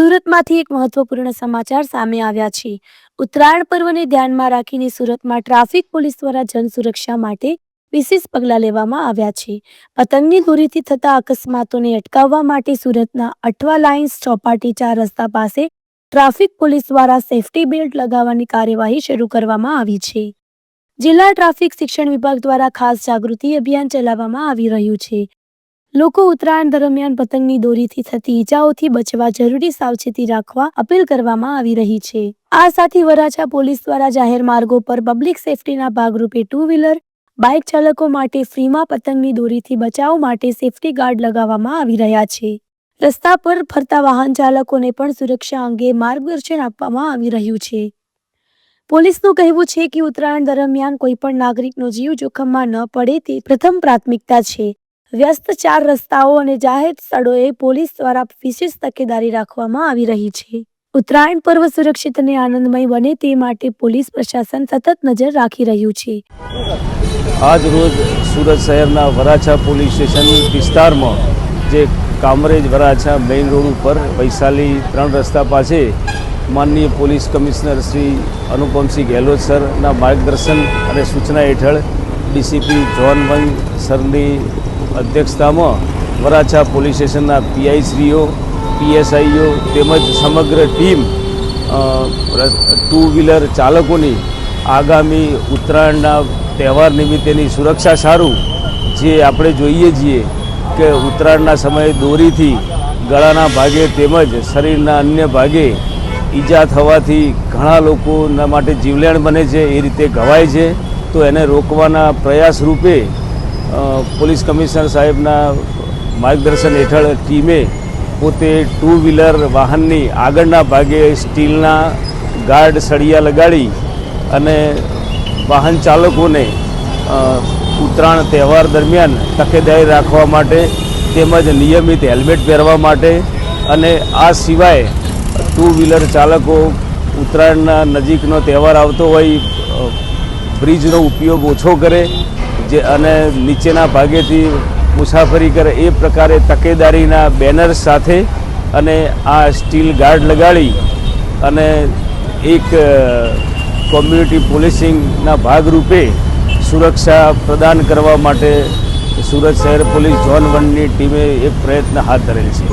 સુરતમાંથી એક મહત્વપૂર્ણ સમાચાર સામે આવ્યા છે। ઉત્તરાયણ પર્વને ધ્યાનમાં રાખીને સુરતમાં ટ્રાફિક પોલીસ દ્વારા જનસુરક્ષા માટે વિશેષ પગલાં લેવામાં આવ્યા છે। પતંગની દોરીથી થતા અકસ્માતોને અટકાવવા માટે સુરતના અઠવા લાઇન્સ ચોપાટી 4 રસ્તા પાસે ટ્રાફિક પોલીસ દ્વારા સેફટી બેલ્ટ લગાવવાની કાર્યવાહી શરૂ કરવામાં આવી છે। જિલ્લા ટ્રાફિક શિક્ષણ વિભાગ દ્વારા ખાસ જાગૃતિ અભિયાન ચલાવવામાં આવી રહ્યું છે। લોકો ઉત્તરાયણ દરમિયાન પતંગની દોરીથી થતી ઈજાઓથી બચવા જરૂરી સાવચેતી રાખવા અપીલ કરવામાં આવી રહી છે। આ સાથે વરાછા પોલીસ દ્વારા જાહેર માર્ગો પર પબ્લિક સેફટીના ભાગરૂપે 2 વ્હીલર બાઇક ચાલકો માટે ફ્રીમાં પતંગની દોરીથી બચાવ માટે સેફટી ગાર્ડ લગાવવામાં આવી રહ્યા છે। રસ્તા પર ફરતા વાહન ચાલકોને પણ સુરક્ષા અંગે માર્ગદર્શન આપવામાં આવી રહ્યું છે। પોલીસનું કહેવું છે કે ઉત્તરાયણ દરમિયાન કોઈપણ નાગરિકનો જીવ જોખમમાં ન પડે તે પ્રથમ પ્રાથમિકતા છે। વ્યસ્ત 4 રસ્તાઓ અને જાહેર સ્થળોએ પોલીસ દ્વારા વિશેષ તકેદારી રાખવામાં આવી રહી છે। ઉત્તરાયણ પર્વ સુરક્ષિત અને આનંદમય બને તે માટે પોલીસ પ્રશાસન સતત નજર રાખી રહ્યું છે। આજ રોજ સુરત શહેરના વરાછા પોલીસ સ્ટેશન વિસ્તારમાં જે કામરેજ વરાછા મેઇન રોડ ઉપર વૈશાલી 3 રસ્તા પાસે માનનીય પોલીસ કમિશનર શ્રી અનુપમસિંહ ગેહલોત સરના માર્ગદર્શન અને સૂચના હેઠળ ડીસીપી ઝોન 1 સરની અધ્યક્ષતામાં વરાછા પોલીસ સ્ટેશનના પીઆઈ શ્રીઓ, પીએસઆઈઓ તેમજ સમગ્ર ટીમ 2 વ્હીલર ચાલકોની આગામી ઉત્તરાયણના તહેવાર નિમિત્તેની સુરક્ષા સારું જે આપણે જોઈએ છીએ કે ઉત્તરાયણના સમયે દોરીથી ગળાના ભાગે તેમજ શરીરના અન્ય ભાગે ઈજા થવાથી ઘણા લોકોના માટે જીવલેણ બને છે, એ રીતે ઘવાય છે। તો એને રોકવાના પ્રયાસ રૂપે પોલીસ કમિશનર સાહેબના માર્ગદર્શન હેઠળ ટીમે પોતે 2 વ્હીલર વાહનની આગળના ભાગે સ્ટીલના ગાર્ડ સળિયા લગાડી અને વાહન ચાલકોને ઉત્તરાયણ તહેવાર દરમિયાન તકેદારી રાખવા માટે તેમજ નિયમિત હેલ્મેટ પહેરવા માટે અને આ સિવાય 2 વ્હીલર ચાલકો ઉત્તરાયણના નજીકનો તહેવાર આવતો હોય બ્રિજનો ઉપયોગ ઓછો કરે અને નીચેના ભાગેથી મુસાફરી કરે એ પ્રકારે તકેદારીના બેનર્સ સાથે અને આ સ્ટીલ ગાર્ડ લગાડી અને એક કોમ્યુનિટી પોલીસિંગના ભાગરૂપે સુરક્ષા પ્રદાન કરવા માટે સુરત શહેર પોલીસ ઝોન 1ની ટીમે એક પ્રયત્ન હાથ ધરેલ છે।